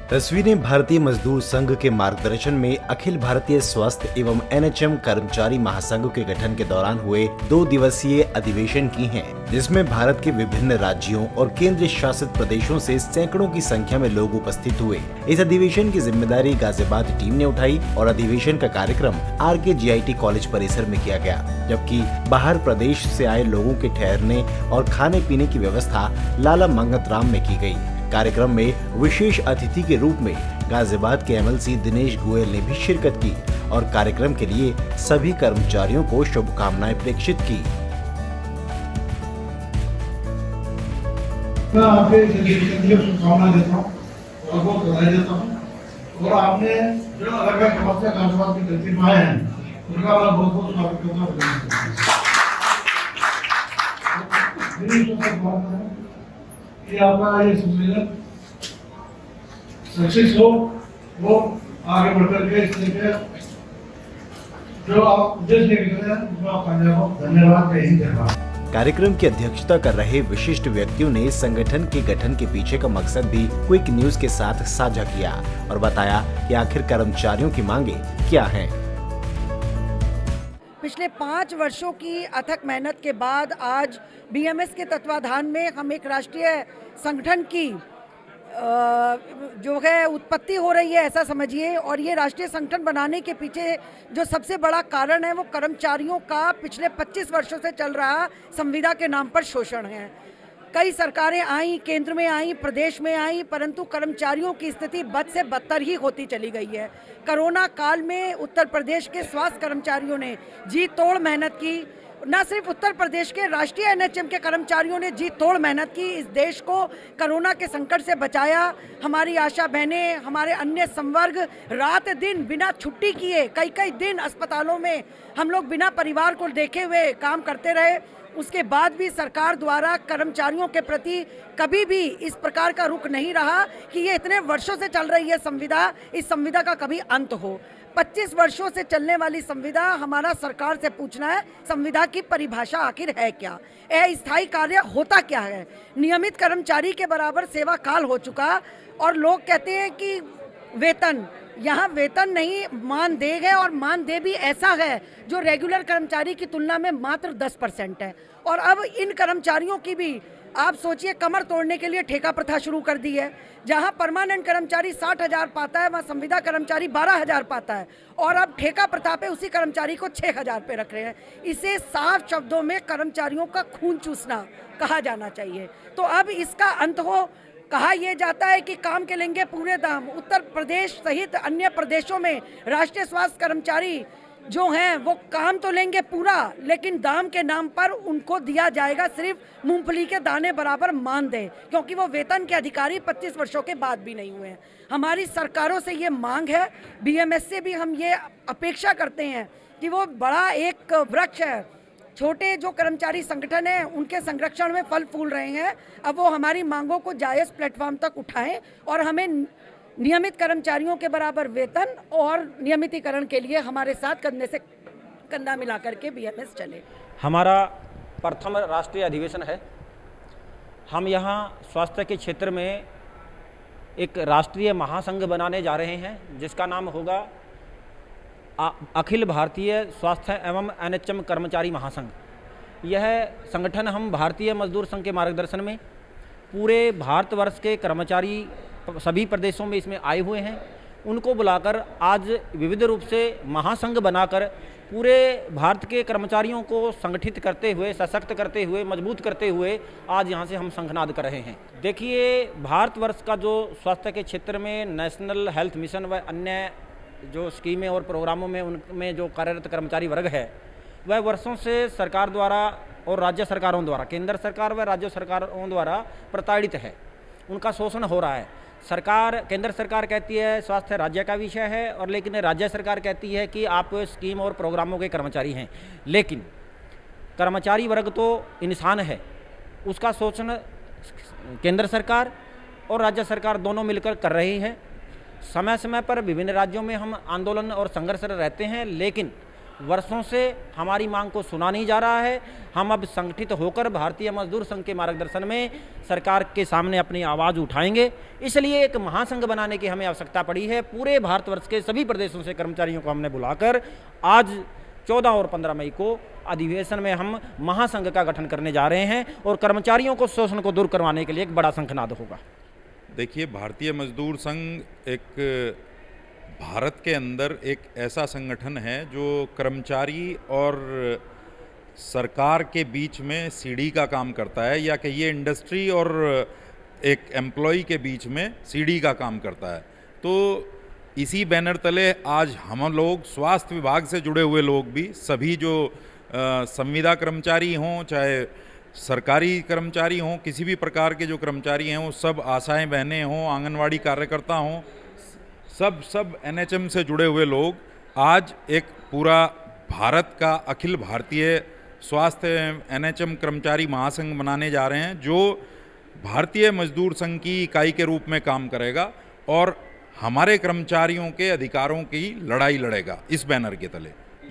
तस्वीरें भारतीय मजदूर संघ के मार्गदर्शन में अखिल भारतीय स्वास्थ्य एवं एनएचएम कर्मचारी महासंघ के गठन के दौरान हुए 2 दिवसीय अधिवेशन की हैं, जिसमें भारत के विभिन्न राज्यों और केंद्र शासित प्रदेशों से सैकड़ों की संख्या में लोग उपस्थित हुए। इस अधिवेशन की जिम्मेदारी गाजियाबाद टीम ने उठाई और अधिवेशन का कार्यक्रम RKGIT कॉलेज परिसर में किया गया, जबकि बाहर प्रदेश से आए लोगों के ठहरने और खाने पीने की व्यवस्था लाला मंगतराम में की गई। कार्यक्रम में विशेष अतिथि के रूप में गाजियाबाद के MLC दिनेश गोयल ने भी शिरकत की और कार्यक्रम के लिए सभी कर्मचारियों को शुभकामनाएं प्रेषित की। मैं आपके शुभकामनाएं देता हूँ और बहुत बधाई देता हूँ और आपने जो अलग-अलग समस्या गाजियाबाद की धरती पर आए हैं उनका मैं बहुत स्वागत करता हूँ कि आपका ये सम्मेलन सक्सेस हो, वो आगे बढ़कर के इसलिए जो आप उद्देश्य लेकर हैं उसमें आप कामयाब हो। धन्यवाद। जय हिंद, जय भारत। कार्यक्रम की अध्यक्षता कर रहे विशिष्ट व्यक्तियों ने संगठन के गठन के पीछे का मकसद भी क्विक न्यूज के साथ साझा किया और बताया कि आखिर कर्मचारियों की मांगे क्या हैं। पिछले 5 वर्षों की अथक मेहनत के बाद आज BMS के तत्वाधान में हम एक राष्ट्रीय संगठन की जो है उत्पत्ति हो रही है, ऐसा समझिए। और ये राष्ट्रीय संगठन बनाने के पीछे जो सबसे बड़ा कारण है वो कर्मचारियों का पिछले 25 वर्षों से चल रहा संविदा के नाम पर शोषण है। कई सरकारें आई, केंद्र में आई, प्रदेश में आई, परंतु कर्मचारियों की स्थिति बद से बदतर ही होती चली गई है। कोरोना काल में उत्तर प्रदेश के स्वास्थ्य कर्मचारियों ने जी तोड़ मेहनत की। न सिर्फ उत्तर प्रदेश के राष्ट्रीय NHM के कर्मचारियों ने जी तोड़ मेहनत की, इस देश को कोरोना के संकट से बचाया। हमारी आशा बहनें, हमारे अन्य संवर्ग रात दिन बिना छुट्टी किए कई दिन अस्पतालों में हम लोग बिना परिवार को देखे हुए काम करते रहे। उसके बाद भी सरकार द्वारा कर्मचारियों के प्रति कभी भी इस प्रकार का रुख नहीं रहा कि ये इतने वर्षों से चल रही है संविदा, इस संविदा का कभी अंत हो। 25 वर्षों से चलने वाली संविदा, हमारा सरकार से पूछना है संविदा की परिभाषा आखिर है क्या? अस्थायी कार्य होता क्या है? नियमित कर्मचारी के बराबर सेवा काल हो चुका और लोग कहते हैं कि वेतन, यहाँ वेतन नहीं मानदेय है और मानदेय भी ऐसा है जो रेगुलर कर्मचारी की तुलना में मात्र 10% है। और अब इन कर्मचारियों की भी आप सोचिए कमर तोड़ने के लिए ठेका प्रथा शुरू कर दी है। जहाँ परमानेंट कर्मचारी 60,000 पाता है वहाँ संविदा कर्मचारी 12,000 पाता है और अब ठेका प्रथा पे उसी कर्मचारी को 6,000 पे रख रहे हैं। इसे साफ शब्दों में कर्मचारियों का खून चूसना कहा जाना चाहिए। तो अब इसका अंत हो। कहा यह जाता है कि काम के लेंगे पूरे दाम। उत्तर प्रदेश सहित अन्य प्रदेशों में राष्ट्रीय स्वास्थ्य कर्मचारी जो हैं वो काम तो लेंगे पूरा, लेकिन दाम के नाम पर उनको दिया जाएगा सिर्फ मूंगफली के दाने बराबर मानदेय, क्योंकि वो वेतन के अधिकारी 25 वर्षों के बाद भी नहीं हुए हैं। हमारी सरकारों से ये मांग है, BMS से भी हम ये अपेक्षा करते हैं कि वो बड़ा एक वृक्ष है, छोटे जो कर्मचारी संगठन हैं उनके संरक्षण में फल फूल रहे हैं। अब वो हमारी मांगों को जायज़ प्लेटफॉर्म तक उठाएं और हमें नियमित कर्मचारियों के बराबर वेतन और नियमितीकरण के लिए हमारे साथ कंधे से कंधा मिलाकर के BMS चले। हमारा प्रथम राष्ट्रीय अधिवेशन है। हम यहाँ स्वास्थ्य के क्षेत्र में एक राष्ट्रीय महासंघ बनाने जा रहे हैं जिसका नाम होगा अखिल भारतीय स्वास्थ्य एवं NHM कर्मचारी महासंघ। यह संगठन हम भारतीय मजदूर संघ के मार्गदर्शन में पूरे भारतवर्ष के कर्मचारी सभी प्रदेशों में इसमें आए हुए हैं, उनको बुलाकर आज विविध रूप से महासंघ बनाकर पूरे भारत के कर्मचारियों को संगठित करते हुए, सशक्त करते हुए, मजबूत करते हुए आज यहाँ से हम संघनाद कर रहे हैं। देखिए, भारतवर्ष का जो स्वास्थ्य के क्षेत्र में नेशनल हेल्थ मिशन व अन्य जो स्कीमें और प्रोग्रामों में उनमें जो कार्यरत कर्मचारी वर्ग है वह वर्षों से सरकार द्वारा और राज्य सरकारों द्वारा, केंद्र सरकार व राज्य सरकारों द्वारा प्रताड़ित है, उनका शोषण हो रहा है। केंद्र सरकार कहती है स्वास्थ्य राज्य का विषय है और लेकिन राज्य सरकार कहती है कि आप स्कीम और प्रोग्रामों के कर्मचारी हैं, लेकिन कर्मचारी वर्ग तो इंसान है, उसका शोषण केंद्र सरकार और राज्य सरकार दोनों मिलकर कर रही है। समय समय पर विभिन्न राज्यों में हम आंदोलन और संघर्ष रहते हैं, लेकिन वर्षों से हमारी मांग को सुना नहीं जा रहा है। हम अब संगठित होकर भारतीय मजदूर संघ के मार्गदर्शन में सरकार के सामने अपनी आवाज़ उठाएंगे। इसलिए एक महासंघ बनाने की हमें आवश्यकता पड़ी है। पूरे भारतवर्ष के सभी प्रदेशों से कर्मचारियों को हमने बुलाकर आज 14 और 15 मई को अधिवेशन में हम महासंघ का गठन करने जा रहे हैं और कर्मचारियों को शोषण को दूर करवाने के लिए एक बड़ा शंखनाद होगा। देखिए, भारतीय मजदूर संघ एक भारत के अंदर एक ऐसा संगठन है जो कर्मचारी और सरकार के बीच में सीढ़ी का काम करता है, या कहिए इंडस्ट्री और एक एम्प्लॉय के बीच में सीढ़ी का काम करता है। तो इसी बैनर तले आज हम लोग स्वास्थ्य विभाग से जुड़े हुए लोग भी, सभी जो संविदा कर्मचारी हों, चाहे सरकारी कर्मचारी हों, किसी भी प्रकार के जो कर्मचारी हैं, वो सब आशाएं बहनें हों, आंगनवाड़ी कार्यकर्ता हों, सब एनएचएम से जुड़े हुए लोग आज एक पूरा भारत का अखिल भारतीय स्वास्थ्य एनएचएम कर्मचारी महासंघ बनाने जा रहे हैं, जो भारतीय मजदूर संघ की इकाई के रूप में काम करेगा और हमारे कर्मचारियों के अधिकारों की लड़ाई लड़ेगा इस बैनर के तले।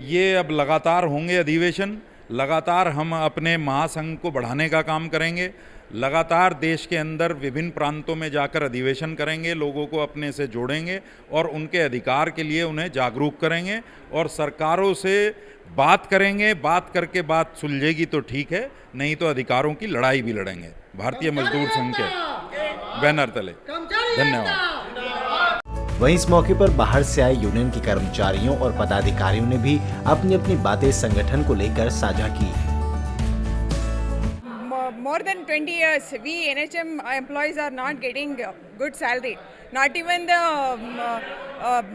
ये अब लगातार होंगे अधिवेशन, लगातार हम अपने महासंघ को बढ़ाने का काम करेंगे, लगातार देश के अंदर विभिन्न प्रांतों में जाकर अधिवेशन करेंगे, लोगों को अपने से जोड़ेंगे और उनके अधिकार के लिए उन्हें जागरूक करेंगे और सरकारों से बात करेंगे। बात करके बात सुलझेगी तो ठीक है, नहीं तो अधिकारों की लड़ाई भी लड़ेंगे भारतीय मजदूर संघ के बैनर तले। धन्यवाद। वहीं इस मौके पर बाहर से आए यूनियन के कर्मचारियों और पदाधिकारियों ने भी अपनी अपनी बातें संगठन को लेकर साझा की। More than 20 years, we NHM employees are not getting good salary. Not even the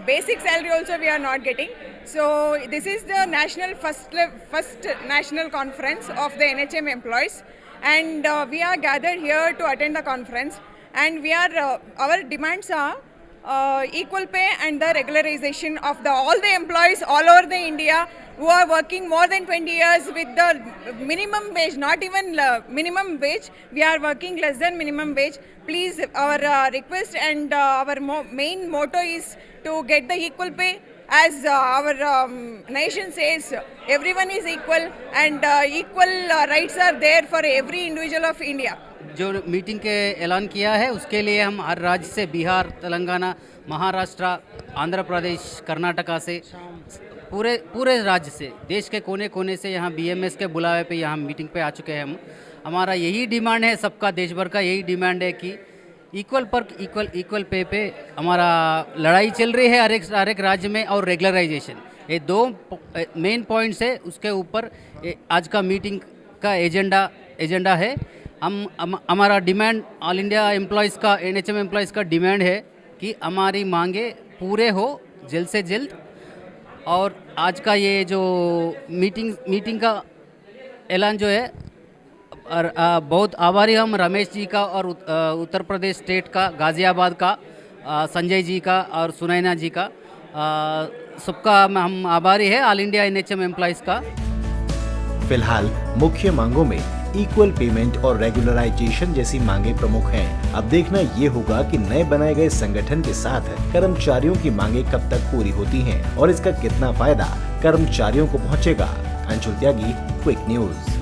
basic salary also we are not getting. So this is the national first national conference of the NHM employees, and we are gathered here to attend the conference. And we are our demands are equal pay and the regularization of all the employees all over the India who are working more than 20 years with the minimum wage, not even minimum wage. We are working less than minimum wage. Please, our request and our main motto is to get the equal pay. As our nation says, everyone is equal and equal rights are there for every individual of India. जो meeting के ऐलान किया है उसके लिए हम हर राज्य से, बिहार, तेलंगाना, महाराष्ट्र, आंध्र प्रदेश, कर्नाटका से, पूरे राज्य से, देश के कोने कोने से यहाँ बीएमएस के बुलावे पे यहाँ मीटिंग पे आ चुके हैं हम। हमारा यही डिमांड है, सबका देश भर का यही डिमांड है कि इक्वल पे पे हमारा लड़ाई चल रही है हर एक राज्य में, और रेगुलराइजेशन, ये दो मेन पॉइंट्स है। उसके ऊपर आज का मीटिंग का एजेंडा है। हमारा डिमांड ऑल इंडिया एम्प्लॉयज़ का, एनएचएम एम्प्लॉयज़ का डिमांड है कि हमारी मांगे पूरे हो जल्द से जल्द। और आज का ये जो मीटिंग का ऐलान जो है, बहुत आभारी हम रमेश जी का और उत्तर प्रदेश स्टेट का, गाज़ियाबाद का संजय जी का और सुनैना जी का, सबका हम आभारी है ऑल इंडिया एनएचएम एम्प्लॉयज़ का। फिलहाल मुख्य मांगों में इक्वल पेमेंट और रेगुलराइजेशन जैसी मांगे प्रमुख हैं। अब देखना ये होगा कि नए बनाए गए संगठन के साथ कर्मचारियों की मांगे कब तक पूरी होती हैं और इसका कितना फायदा कर्मचारियों को पहुंचेगा। अंशुल त्यागी, क्विक न्यूज।